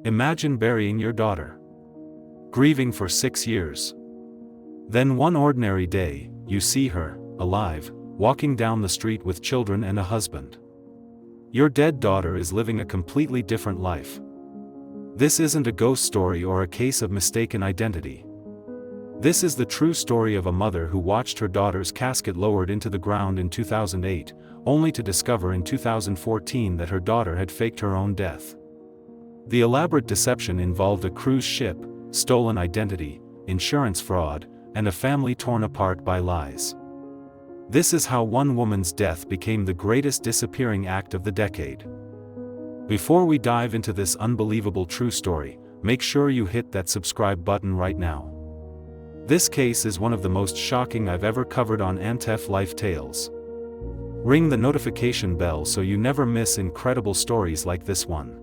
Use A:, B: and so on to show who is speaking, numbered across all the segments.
A: Imagine burying your daughter. Grieving for 6 years. Then one ordinary day, you see her, alive, walking down the street with children and a husband. Your dead daughter is living a completely different life. This isn't a ghost story or a case of mistaken identity. This is the true story of a mother who watched her daughter's casket lowered into the ground in 2008, only to discover in 2014 that her daughter had faked her own death. The elaborate deception involved a cruise ship, stolen identity, insurance fraud, and a family torn apart by lies. This is how one woman's death became the greatest disappearing act of the decade. Before we dive into this unbelievable true story, make sure you hit that subscribe button right now. This case is one of the most shocking I've ever covered on Antef Life Tales. Ring the notification bell so you never miss incredible stories like this one.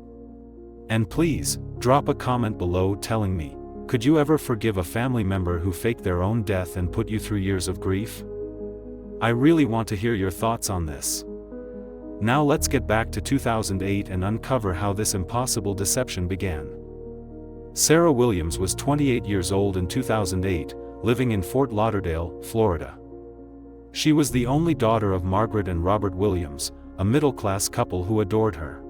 A: And please, drop a comment below telling me, could you ever forgive a family member who faked their own death and put you through years of grief? I really want to hear your thoughts on this. Now let's get back to 2008 and uncover how this impossible deception began. Sarah Williams was 28 years old in 2008, living in Fort Lauderdale, Florida. She was the only daughter of Margaret and Robert Williams, a middle-class couple who adored her.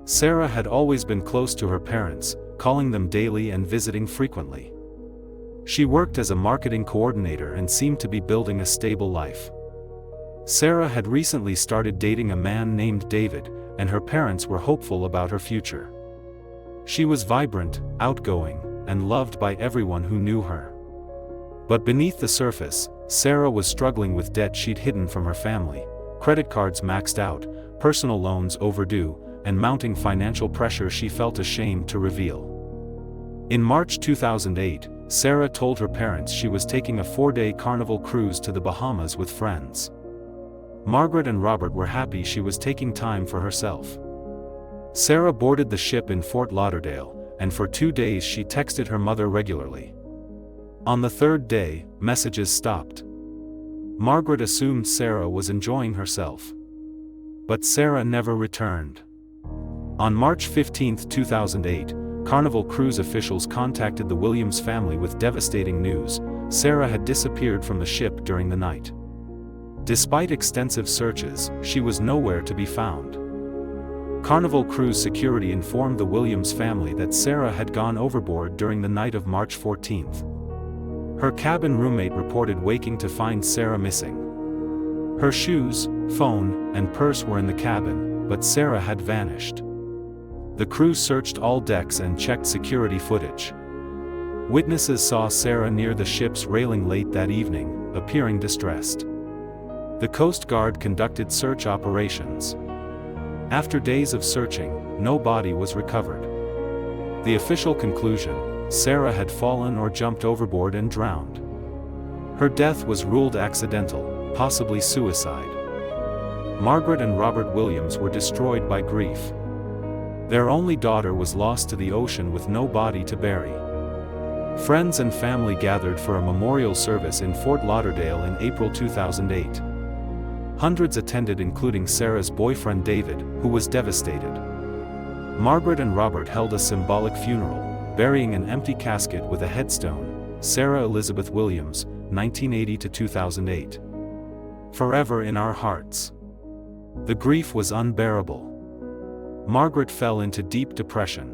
A: Sarah had always been close to her parents, calling them daily and visiting frequently. She worked as a marketing coordinator and seemed to be building a stable life. Sarah had recently started dating a man named David, and her parents were hopeful about her future. She was vibrant, outgoing, and loved by everyone who knew her. But beneath the surface, Sarah was struggling with debt she'd hidden from her family, credit cards maxed out, personal loans overdue, and mounting financial pressure she felt ashamed to reveal. In March 2008, Sarah told her parents she was taking a 4-day Carnival Cruise to the Bahamas with friends. Margaret and Robert were happy she was taking time for herself. Sarah boarded the ship in Fort Lauderdale, and for 2 days she texted her mother regularly. On the 3rd day, messages stopped. Margaret assumed Sarah was enjoying herself. But Sarah never returned. On March 15, 2008, Carnival Cruise officials contacted the Williams family with devastating news: Sarah had disappeared from the ship during the night. Despite extensive searches, she was nowhere to be found. Carnival Cruise security informed the Williams family that Sarah had gone overboard during the night of March 14. Her cabin roommate reported waking to find Sarah missing. Her shoes, phone, and purse were in the cabin, but Sarah had vanished. The crew searched all decks and checked security footage. Witnesses saw Sarah near the ship's railing late that evening, appearing distressed. The Coast Guard conducted search operations. After days of searching, no body was recovered. The official conclusion: Sarah had fallen or jumped overboard and drowned. Her death was ruled accidental, possibly suicide. Margaret and Robert Williams were destroyed by grief. Their only daughter was lost to the ocean with no body to bury. Friends and family gathered for a memorial service in Fort Lauderdale in April 2008. Hundreds attended, including Sarah's boyfriend David, who was devastated. Margaret and Robert held a symbolic funeral, burying an empty casket with a headstone: Sarah Elizabeth Williams, 1980 to 2008. Forever in our hearts. The grief was unbearable. Margaret fell into deep depression.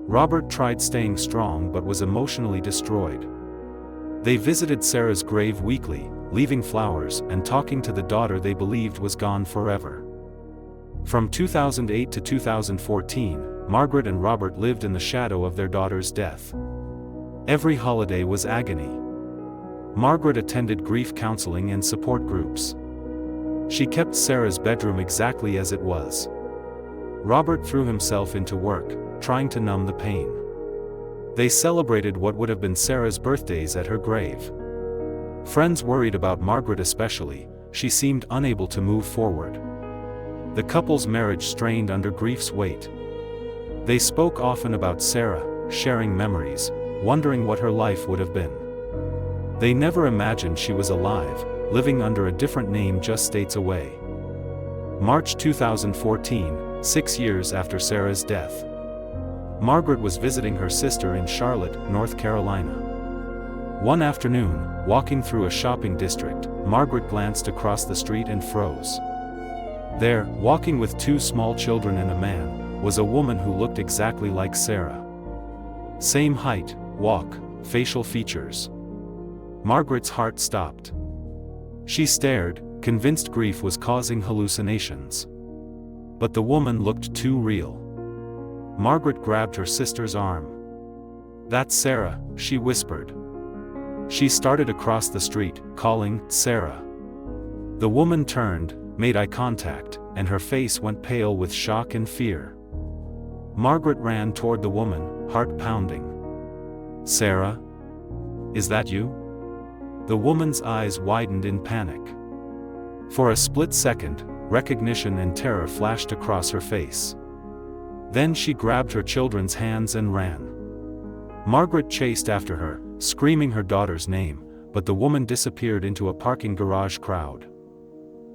A: Robert tried staying strong but was emotionally destroyed. They visited Sarah's grave weekly, leaving flowers and talking to the daughter they believed was gone forever. From 2008 to 2014, Margaret and Robert lived in the shadow of their daughter's death. Every holiday was agony. Margaret attended grief counseling and support groups. She kept Sarah's bedroom exactly as it was. Robert threw himself into work, trying to numb the pain. They celebrated what would have been Sarah's birthdays at her grave. Friends worried about Margaret especially; she seemed unable to move forward. The couple's marriage strained under grief's weight. They spoke often about Sarah, sharing memories, wondering what her life would have been. They never imagined she was alive, living under a different name just states away. March 2014, 6 years after Sarah's death. Margaret was visiting her sister in Charlotte, North Carolina. One afternoon, walking through a shopping district, Margaret glanced across the street and froze. There, walking with two small children and a man, was a woman who looked exactly like Sarah. Same height, walk, facial features. Margaret's heart stopped. She stared, convinced grief was causing hallucinations. But the woman looked too real. Margaret grabbed her sister's arm. "That's Sarah," she whispered. She started across the street, calling, "Sarah." The woman turned, made eye contact, and her face went pale with shock and fear. Margaret ran toward the woman, heart pounding. "Sarah? Is that you?" The woman's eyes widened in panic. For a split second, recognition and terror flashed across her face. Then she grabbed her children's hands and ran. Margaret chased after her, screaming her daughter's name, but the woman disappeared into a parking garage crowd.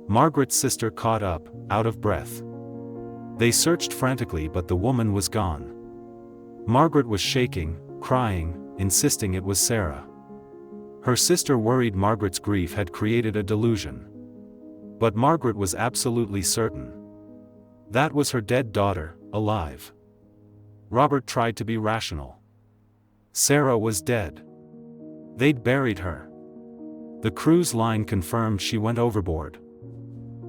A: Margaret's sister caught up, out of breath. They searched frantically, but the woman was gone. Margaret was shaking, crying, insisting it was Sarah. Her sister worried Margaret's grief had created a delusion. But Margaret was absolutely certain. That was her dead daughter, alive. Robert tried to be rational. Sarah was dead. They'd buried her. The cruise line confirmed she went overboard.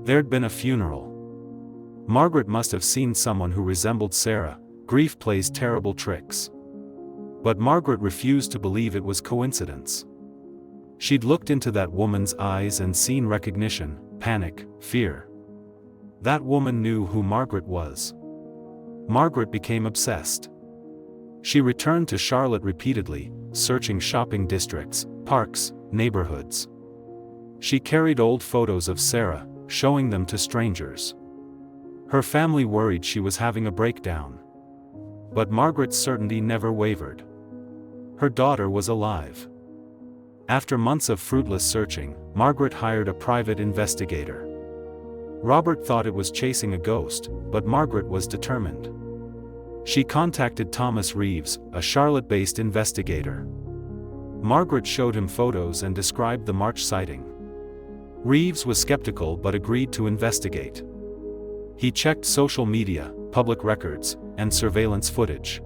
A: There'd been a funeral. Margaret must have seen someone who resembled Sarah. Grief plays terrible tricks. But Margaret refused to believe it was coincidence. She'd looked into that woman's eyes and seen recognition, panic, fear. That woman knew who Margaret was. Margaret became obsessed. She returned to Charlotte repeatedly, searching shopping districts, parks, neighborhoods. She carried old photos of Sarah, showing them to strangers. Her family worried she was having a breakdown. But Margaret's certainty never wavered. Her daughter was alive. After months of fruitless searching, Margaret hired a private investigator. Robert thought it was chasing a ghost, but Margaret was determined. She contacted Thomas Reeves, a Charlotte-based investigator. Margaret showed him photos and described the March sighting. Reeves was skeptical but agreed to investigate. He checked social media, public records, and surveillance footage.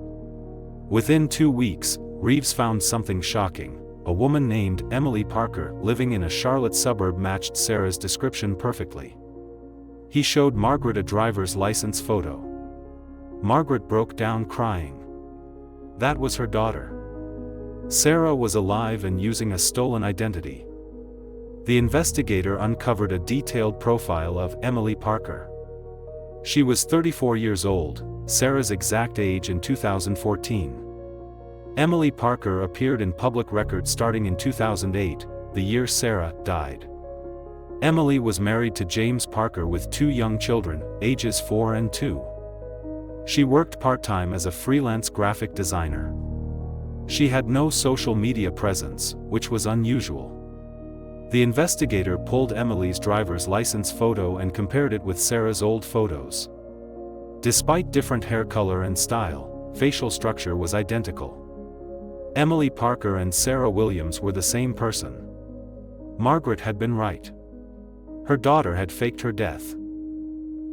A: Within 2 weeks, Reeves found something shocking. A woman named Emily Parker living in a Charlotte suburb matched Sarah's description perfectly. He showed Margaret a driver's license photo. Margaret broke down crying. That was her daughter. Sarah was alive and using a stolen identity. The investigator uncovered a detailed profile of Emily Parker. She was 34 years old, Sarah's exact age in 2014. Emily Parker appeared in public records starting in 2008, the year Sarah died. Emily was married to James Parker with 2 young children, ages 4 and 2. She worked part-time as a freelance graphic designer. She had no social media presence, which was unusual. The investigator pulled Emily's driver's license photo and compared it with Sarah's old photos. Despite different hair color and style, facial structure was identical. Emily Parker and Sarah Williams were the same person. Margaret had been right. Her daughter had faked her death.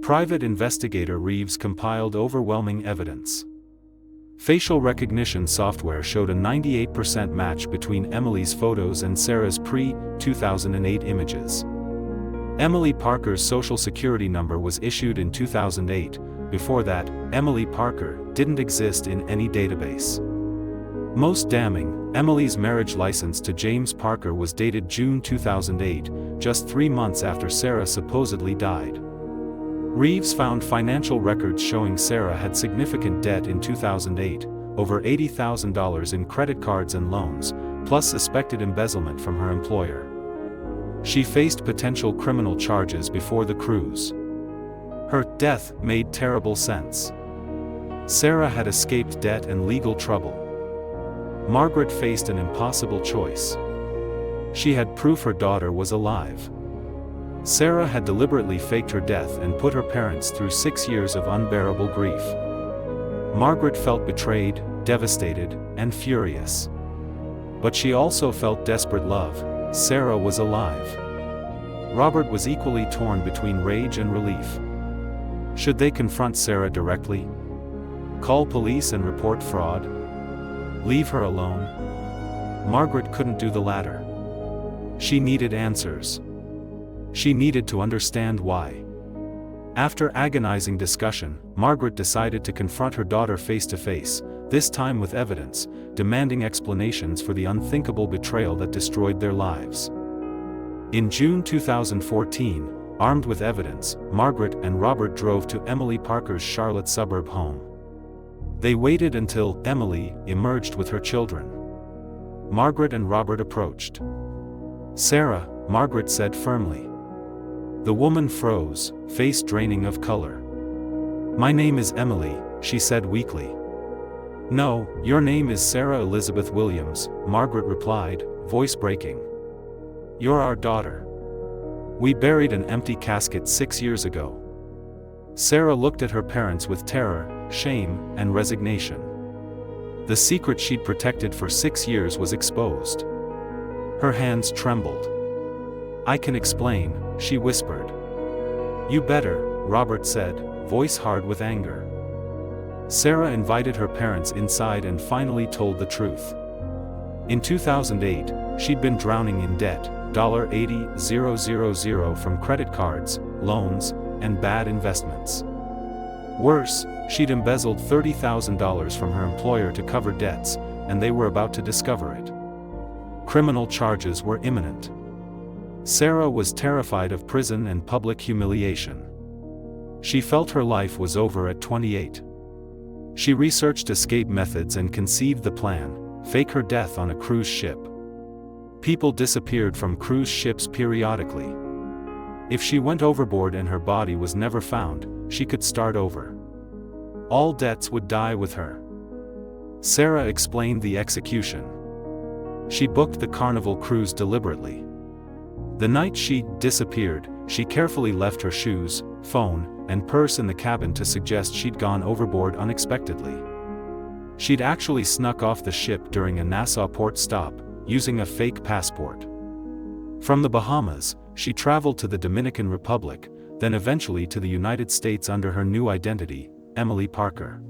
A: Private investigator Reeves compiled overwhelming evidence. Facial recognition software showed a 98% match between Emily's photos and Sarah's pre-2008 images. Emily Parker's social security number was issued in 2008. Before that, Emily Parker didn't exist in any database. Most damning, Emily's marriage license to James Parker was dated June 2008, just 3 months after Sarah supposedly died. Reeves found financial records showing Sarah had significant debt in 2008, over $80,000 in credit cards and loans, plus suspected embezzlement from her employer. She faced potential criminal charges before the cruise. Her death made terrible sense. Sarah had escaped debt and legal trouble. Margaret faced an impossible choice. She had proof her daughter was alive. Sarah had deliberately faked her death and put her parents through 6 years of unbearable grief. Margaret felt betrayed, devastated, and furious. But she also felt desperate love. Sarah was alive. Robert was equally torn between rage and relief. Should they confront Sarah directly? Call police and report fraud? Leave her alone? Margaret couldn't do the latter. She needed answers. She needed to understand why. After agonizing discussion, Margaret decided to confront her daughter face to face, this time with evidence, demanding explanations for the unthinkable betrayal that destroyed their lives. In June 2014, armed with evidence, Margaret and Robert drove to Emily Parker's Charlotte suburb home. They waited until Emily emerged with her children. Margaret and Robert approached. "Sarah," Margaret said firmly. The woman froze, face draining of color. "My name is Emily," she said weakly. "No, your name is Sarah Elizabeth Williams," Margaret replied, voice breaking. "You're our daughter. We buried an empty casket 6 years ago." Sarah looked at her parents with terror, shame, and resignation. The secret she'd protected for 6 years was exposed. Her hands trembled. "I can explain," she whispered. "You better," Robert said, voice hard with anger. Sarah invited her parents inside and finally told the truth. In 2008, she'd been drowning in debt, $80,000 from credit cards, loans, and bad investments. Worse, she'd embezzled $30,000 from her employer to cover debts, and they were about to discover it. Criminal charges were imminent. Sarah was terrified of prison and public humiliation. She felt her life was over at 28. She researched escape methods and conceived the plan: fake her death on a cruise ship. People disappeared from cruise ships periodically. If she went overboard and her body was never found, she could start over. All debts would die with her. Sarah explained the execution. She booked the Carnival Cruise deliberately. The night she disappeared, she carefully left her shoes, phone, and purse in the cabin to suggest she'd gone overboard unexpectedly. She'd actually snuck off the ship during a Nassau port stop, using a fake passport. From the Bahamas, she traveled to the Dominican Republic, then eventually to the United States under her new identity, Emily Parker.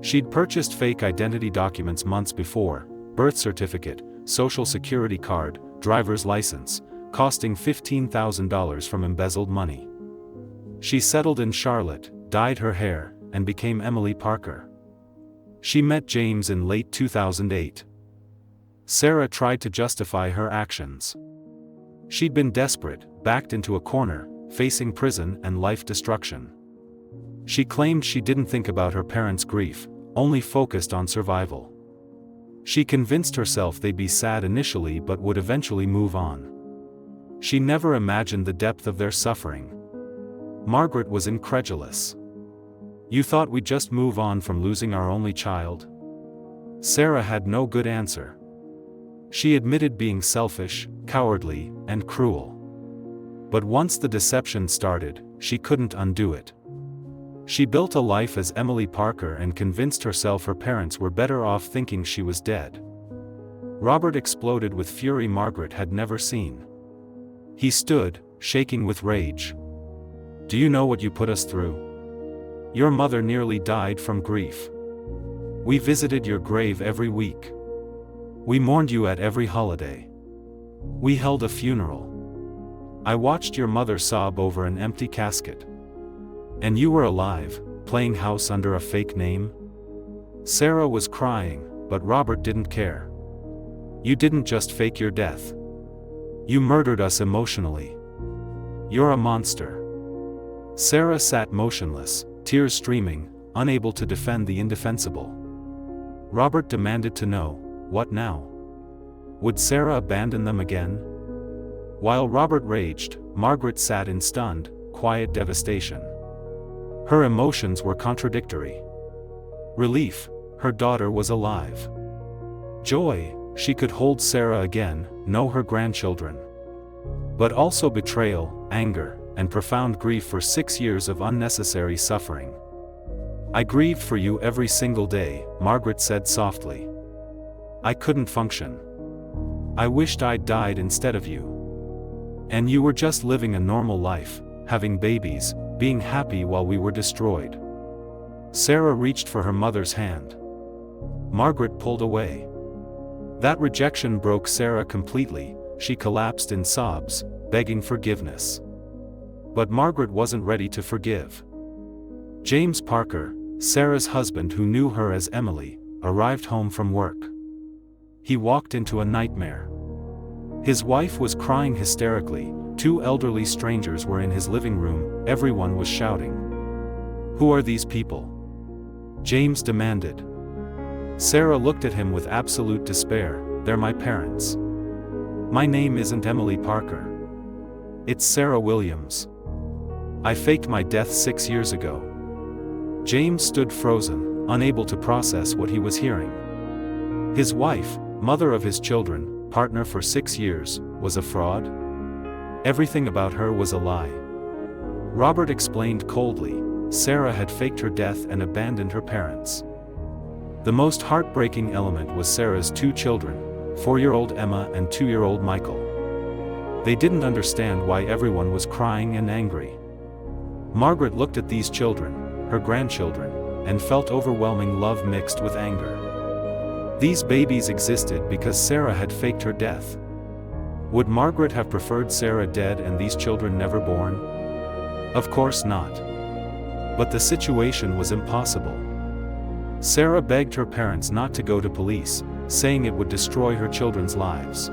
A: She'd purchased fake identity documents months before: birth certificate, social security card, driver's license, costing $15,000 from embezzled money. She settled in Charlotte, dyed her hair, and became Emily Parker. She met James in late 2008. Sarah tried to justify her actions. She'd been desperate, backed into a corner, facing prison and life destruction. She claimed she didn't think about her parents' grief, only focused on survival. She convinced herself they'd be sad initially but would eventually move on. She never imagined the depth of their suffering. Margaret was incredulous. "You thought we'd just move on from losing our only child?" Sarah had no good answer. She admitted being selfish, cowardly, and cruel. But once the deception started, she couldn't undo it. She built a life as Emily Parker and convinced herself her parents were better off thinking she was dead. Robert exploded with fury Margaret had never seen. He stood, shaking with rage. "Do you know what you put us through? Your mother nearly died from grief. We visited your grave every week. We mourned you at every holiday. We held a funeral. I watched your mother sob over an empty casket. And you were alive, playing house under a fake name?" Sarah was crying, but Robert didn't care. "You didn't just fake your death. You murdered us emotionally. You're a monster." Sarah sat motionless, tears streaming, unable to defend the indefensible. Robert demanded to know, what now? Would Sarah abandon them again? While Robert raged, Margaret sat in stunned, quiet devastation. Her emotions were contradictory. Relief, her daughter was alive. Joy, she could hold Sarah again, know her grandchildren. But also betrayal, anger, and profound grief for 6 years of unnecessary suffering. I grieved for you every single day, Margaret said softly. I couldn't function. I wished I'd died instead of you. And you were just living a normal life, having babies, being happy while we were destroyed. Sarah reached for her mother's hand. Margaret pulled away. That rejection broke Sarah completely. She collapsed in sobs, begging forgiveness. But Margaret wasn't ready to forgive. James Parker, Sarah's husband who knew her as Emily, arrived home from work. He walked into a nightmare. His wife was crying hysterically, 2 elderly strangers were in his living room, everyone was shouting. Who are these people? James demanded. Sarah looked at him with absolute despair. They're my parents. My name isn't Emily Parker. It's Sarah Williams. I faked my death 6 years ago. James stood frozen, unable to process what he was hearing. His wife, mother of his children, partner for 6 years, was a fraud? Everything about her was a lie. Robert explained coldly. Sarah had faked her death and abandoned her parents. The most heartbreaking element was Sarah's 2 children, 4-year-old Emma and 2-year-old Michael. They didn't understand why everyone was crying and angry. Margaret looked at these children, her grandchildren, and felt overwhelming love mixed with anger. These babies existed because Sarah had faked her death. Would Margaret have preferred Sarah dead and these children never born? Of course not. But the situation was impossible. Sarah begged her parents not to go to police, saying it would destroy her children's lives.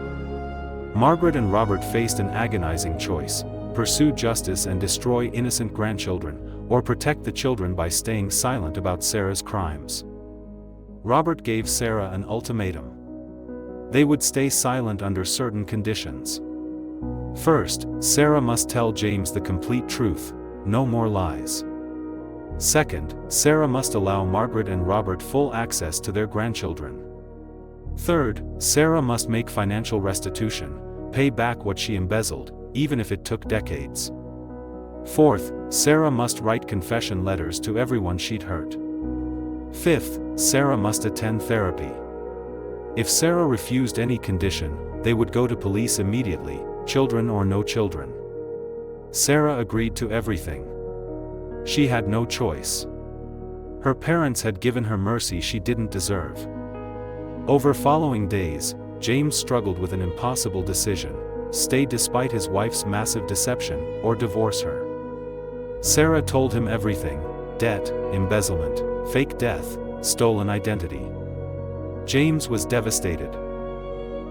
A: Margaret and Robert faced an agonizing choice: pursue justice and destroy innocent grandchildren, or protect the children by staying silent about Sarah's crimes. Robert gave Sarah an ultimatum. They would stay silent under certain conditions. First, Sarah must tell James the complete truth, no more lies. Second, Sarah must allow Margaret and Robert full access to their grandchildren. Third, Sarah must make financial restitution, pay back what she embezzled, even if it took decades. Fourth, Sarah must write confession letters to everyone she'd hurt. Fifth, Sarah must attend therapy. If Sarah refused any condition, they would go to police immediately, children or no children. Sarah agreed to everything. She had no choice. Her parents had given her mercy she didn't deserve. Over following days, James struggled with an impossible decision: stay despite his wife's massive deception, or divorce her. Sarah told him everything: debt, embezzlement, fake death, stolen identity. James was devastated.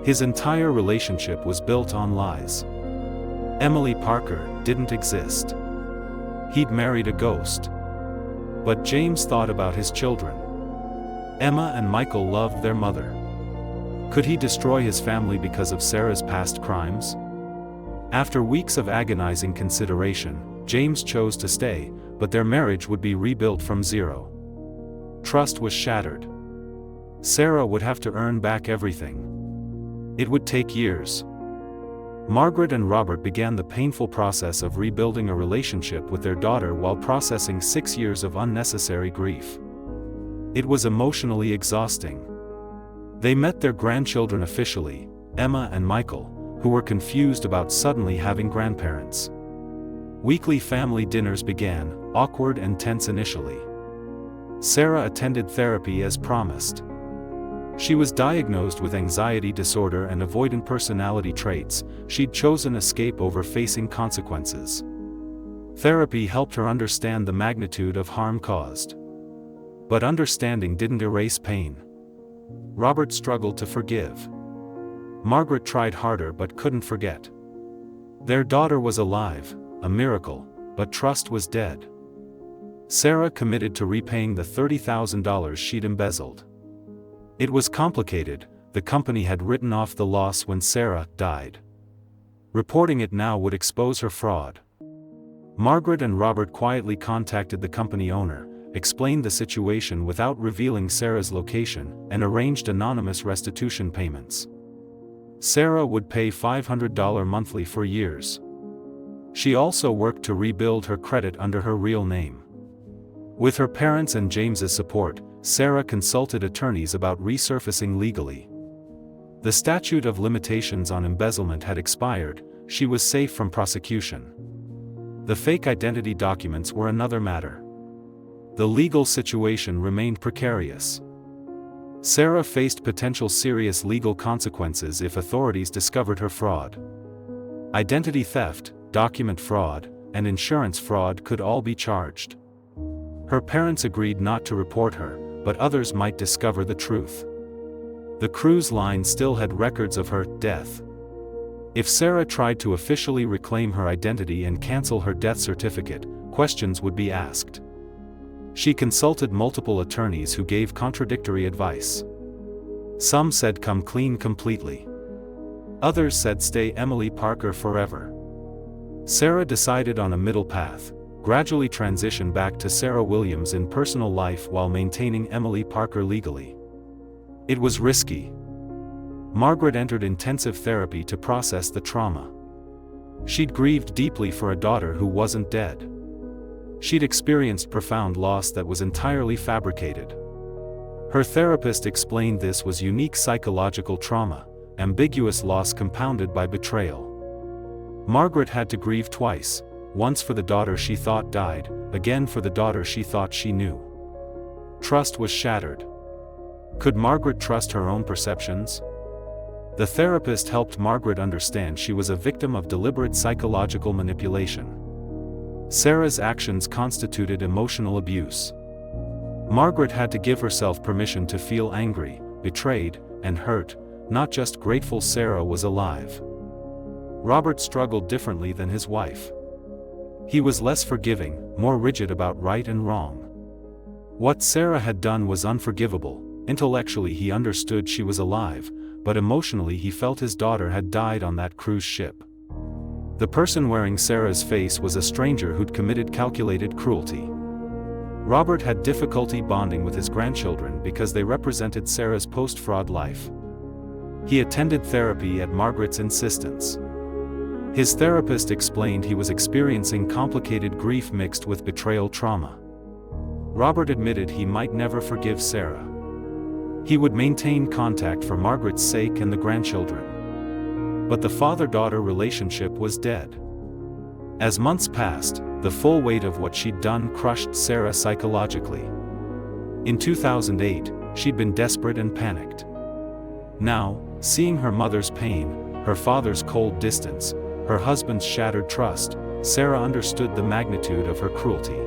A: His entire relationship was built on lies. Emily Parker didn't exist. He'd married a ghost. But James thought about his children. Emma and Michael loved their mother. Could he destroy his family because of Sarah's past crimes? After weeks of agonizing consideration, James chose to stay, but their marriage would be rebuilt from zero. Trust was shattered. Sarah would have to earn back everything. It would take years. Margaret and Robert began the painful process of rebuilding a relationship with their daughter while processing 6 years of unnecessary grief. It was emotionally exhausting. They met their grandchildren officially, Emma and Michael, who were confused about suddenly having grandparents. Weekly family dinners began, awkward and tense initially. Sarah attended therapy as promised. She was diagnosed with anxiety disorder and avoidant personality traits. She'd chosen escape over facing consequences. Therapy helped her understand the magnitude of harm caused. But understanding didn't erase pain. Robert struggled to forgive. Margaret tried harder but couldn't forget. Their daughter was alive, a miracle, but trust was dead. Sarah committed to repaying the $30,000 she'd embezzled. It was complicated. The company had written off the loss when Sarah died. Reporting it now would expose her fraud. Margaret and Robert quietly contacted the company owner, explained the situation without revealing Sarah's location, and arranged anonymous restitution payments. Sarah would pay $500 monthly for years. She also worked to rebuild her credit under her real name. With her parents' and James's support, Sarah consulted attorneys about resurfacing legally. The statute of limitations on embezzlement had expired, she was safe from prosecution. The fake identity documents were another matter. The legal situation remained precarious. Sarah faced potential serious legal consequences if authorities discovered her fraud. Identity theft, document fraud, and insurance fraud could all be charged. Her parents agreed not to report her, but others might discover the truth. The cruise line still had records of her death. If Sarah tried to officially reclaim her identity and cancel her death certificate, questions would be asked. She consulted multiple attorneys who gave contradictory advice. Some said come clean completely. Others said stay Emily Parker forever. Sarah decided on a middle path, gradually transition back to Sarah Williams in personal life while maintaining Emily Parker legally. It was risky. Margaret entered intensive therapy to process the trauma. She'd grieved deeply for a daughter who wasn't dead. She'd experienced profound loss that was entirely fabricated. Her therapist explained this was unique psychological trauma, ambiguous loss compounded by betrayal. Margaret had to grieve twice, once for the daughter she thought died, again for the daughter she thought she knew. Trust was shattered. Could Margaret trust her own perceptions? The therapist helped Margaret understand she was a victim of deliberate psychological manipulation. Sarah's actions constituted emotional abuse. Margaret had to give herself permission to feel angry, betrayed, and hurt, not just grateful Sarah was alive. Robert struggled differently than his wife. He was less forgiving, more rigid about right and wrong. What Sarah had done was unforgivable. Intellectually he understood she was alive, but emotionally he felt his daughter had died on that cruise ship. The person wearing Sarah's face was a stranger who'd committed calculated cruelty. Robert had difficulty bonding with his grandchildren because they represented Sarah's post-fraud life. He attended therapy at Margaret's insistence. His therapist explained he was experiencing complicated grief mixed with betrayal trauma. Robert admitted he might never forgive Sarah. He would maintain contact for Margaret's sake and the grandchildren. But the father-daughter relationship was dead. As months passed, the full weight of what she'd done crushed Sarah psychologically. In 2008, she'd been desperate and panicked. Now, seeing her mother's pain, her father's cold distance, her husband's shattered trust, Sarah understood the magnitude of her cruelty.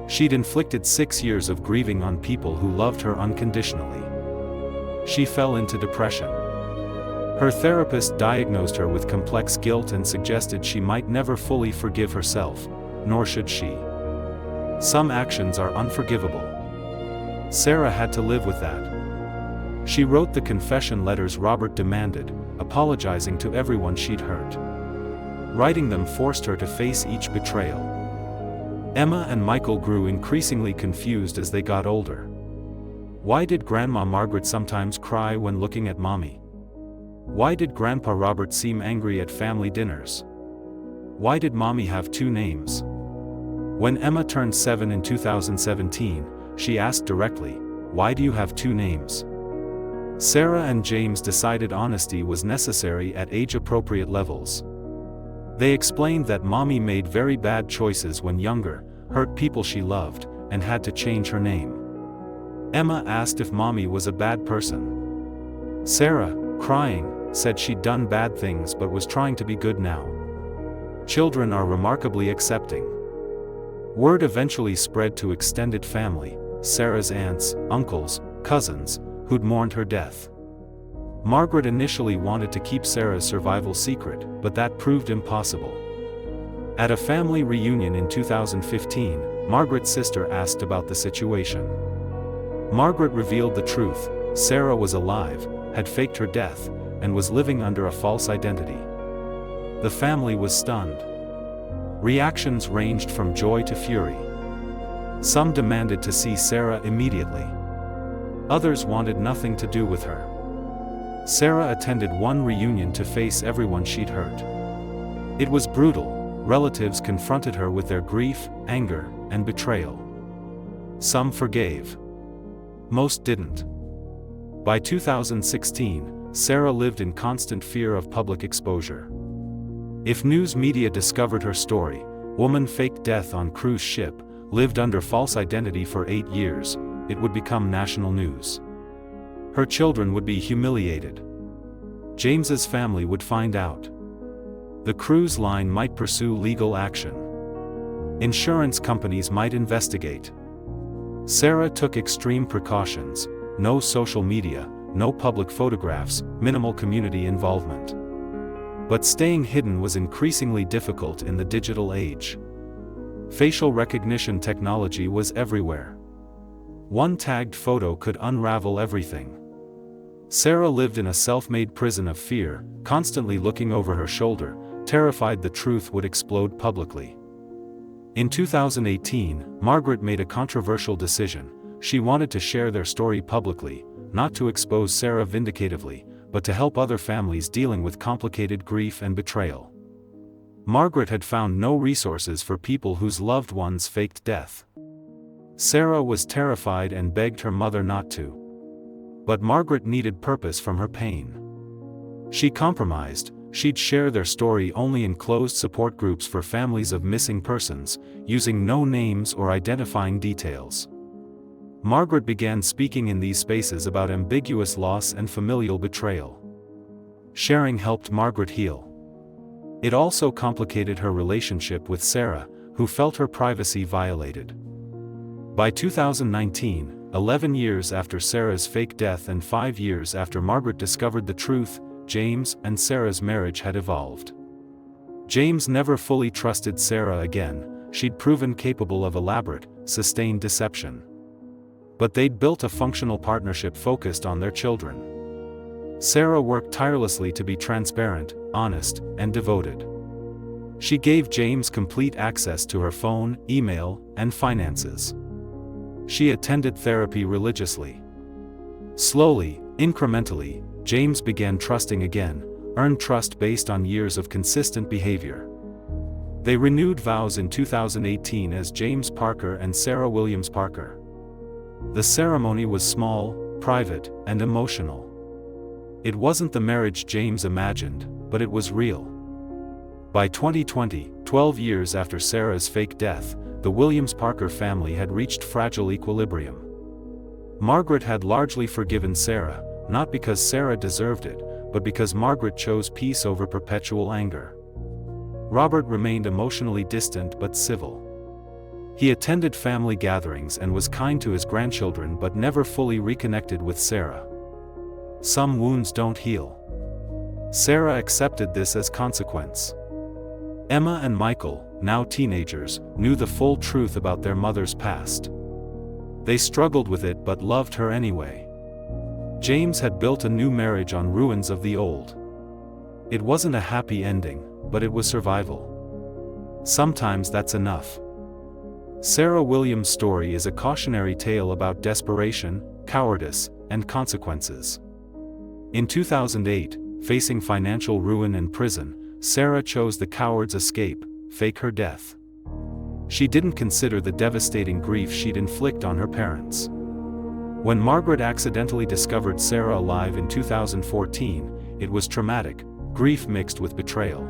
A: She'd inflicted 6 years of grieving on people who loved her unconditionally. She fell into depression. Her therapist diagnosed her with complex guilt and suggested she might never fully forgive herself, nor should she. Some actions are unforgivable. Sarah had to live with that. She wrote the confession letters Robert demanded, apologizing to everyone she'd hurt. Writing them forced her to face each betrayal. Emma and Michael grew increasingly confused as they got older. Why did Grandma Margaret sometimes cry when looking at Mommy? Why did Grandpa Robert seem angry at family dinners? Why did Mommy have 2 names? When Emma turned 7 in 2017, she asked directly, "Why do you have 2 names?" Sarah and James decided honesty was necessary at age-appropriate levels. They explained that Mommy made very bad choices when younger, hurt people she loved, and had to change her name. Emma asked if Mommy was a bad person. Sarah, crying, said she'd done bad things but was trying to be good now. Children are remarkably accepting. Word eventually spread to extended family, Sarah's aunts, uncles, cousins, who'd mourned her death. Margaret initially wanted to keep Sarah's survival secret, but that proved impossible. At a family reunion in 2015, Margaret's sister asked about the situation. Margaret revealed the truth: Sarah was alive, had faked her death, and was living under a false identity. The family was stunned. Reactions ranged from joy to fury. Some demanded to see Sarah immediately. Others wanted nothing to do with her. Sarah attended one reunion to face everyone she'd hurt. It was brutal. Relatives confronted her with their grief, anger, and betrayal. Some forgave. Most didn't. By 2016, Sarah lived in constant fear of public exposure. If news media discovered her story, woman faked death on cruise ship, lived under false identity for 8 years, it would become national news. Her children would be humiliated. James's family would find out. The cruise line might pursue legal action. Insurance companies might investigate. Sarah took extreme precautions: no social media, no public photographs, minimal community involvement. But staying hidden was increasingly difficult in the digital age. Facial recognition technology was everywhere. One tagged photo could unravel everything. Sarah lived in a self-made prison of fear, constantly looking over her shoulder, terrified the truth would explode publicly. In 2018, Margaret made a controversial decision. She wanted to share their story publicly, not to expose Sarah vindicatively, but to help other families dealing with complicated grief and betrayal. Margaret had found no resources for people whose loved ones faked death. Sarah was terrified and begged her mother not to. But Margaret needed purpose from her pain. She compromised. She'd share their story only in closed support groups for families of missing persons, using no names or identifying details. Margaret began speaking in these spaces about ambiguous loss and familial betrayal. Sharing helped Margaret heal. It also complicated her relationship with Sarah, who felt her privacy violated. By 2019, 11 years after Sarah's fake death and 5 years after Margaret discovered the truth, James and Sarah's marriage had evolved. James never fully trusted Sarah again. She'd proven capable of elaborate, sustained deception. But they'd built a functional partnership focused on their children. Sarah worked tirelessly to be transparent, honest, and devoted. She gave James complete access to her phone, email, and finances. She attended therapy religiously. Slowly, incrementally, James began trusting again, earned trust based on years of consistent behavior. They renewed vows in 2018 as James Parker and Sarah Williams Parker. The ceremony was small, private, and emotional. It wasn't the marriage James imagined, but it was real. By 2020, 12 years after Sarah's fake death, the Williams Parker family had reached fragile equilibrium. Margaret had largely forgiven Sarah, not because Sarah deserved it, but because Margaret chose peace over perpetual anger. Robert remained emotionally distant but civil. He attended family gatherings and was kind to his grandchildren but never fully reconnected with Sarah. Some wounds don't heal. Sarah accepted this as consequence. Emma and Michael, now teenagers, knew the full truth about their mother's past. They struggled with it but loved her anyway. James had built a new marriage on ruins of the old. It wasn't a happy ending, but it was survival. Sometimes that's enough. Sarah Williams' story is a cautionary tale about desperation, cowardice, and consequences. In 2008, facing financial ruin and prison, Sarah chose the coward's escape, fake her death. She didn't consider the devastating grief she'd inflict on her parents. When Margaret accidentally discovered Sarah alive in 2014, it was traumatic, grief mixed with betrayal.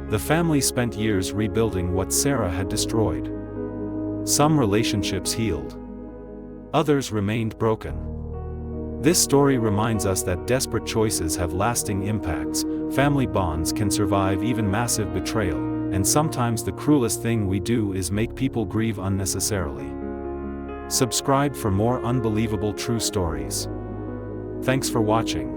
A: The family spent years rebuilding what Sarah had destroyed. Some relationships healed. Others remained broken. This story reminds us that desperate choices have lasting impacts. Family bonds can survive even massive betrayal, and sometimes the cruelest thing we do is make people grieve unnecessarily. Subscribe for more unbelievable true stories. Thanks for watching.